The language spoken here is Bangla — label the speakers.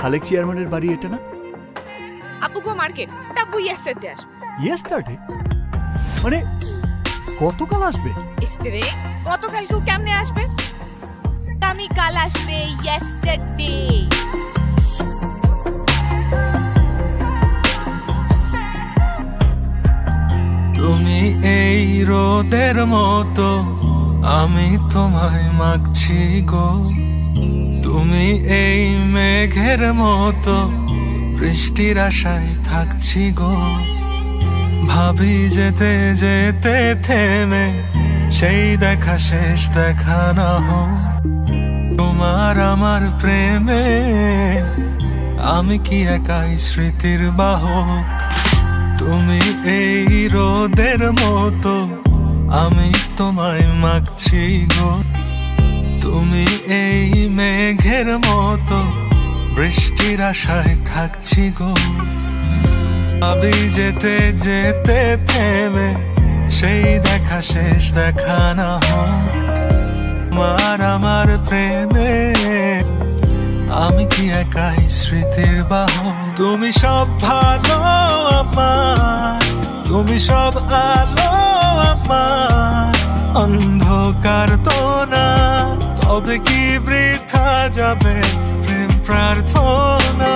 Speaker 1: খালেক চেয়ারম্যানের বাড়ি এটা না?
Speaker 2: আপু গো মার্কেট, তাবু ইয়েস্টারডে আসবে।
Speaker 1: ইয়েস্টারডে মানে গতকাল আসবে?
Speaker 2: স্ট্রেট গতকাল কেউ কেমনে আসবে? আমি কাল আসবে, ইয়েস্টারডে।
Speaker 3: তুমি এই রোদের মতো, আমি তোমায় মাগছি গো। তুমি এই মেঘের মতো, বৃষ্টির আশায় থাকছি গো। ভাবি যেতে যেতে থেমে সেই দেখা শেষ দেখা না হোক। তোমার আমার প্রেমে আমি কি একাই স্মৃতির বাহক। তুমি এই রোদের মতো, আমি তোমায় মাগছি গো। তুমি এই মেঘের মতো, বৃষ্টির আশায় থাকছি গো। ভাবি যেতে যেতে থেমে সেই দেখা শেষ দেখা না হোক। তোমার আমার প্রেমে আমি কি একাই স্মৃতির বাহক। তুমি সব ভালো আমার, তুমি সব আলো আমার, অন্ধকার তো না। তবে কি বৃথা যাবে প্রেম প্রার্থনা।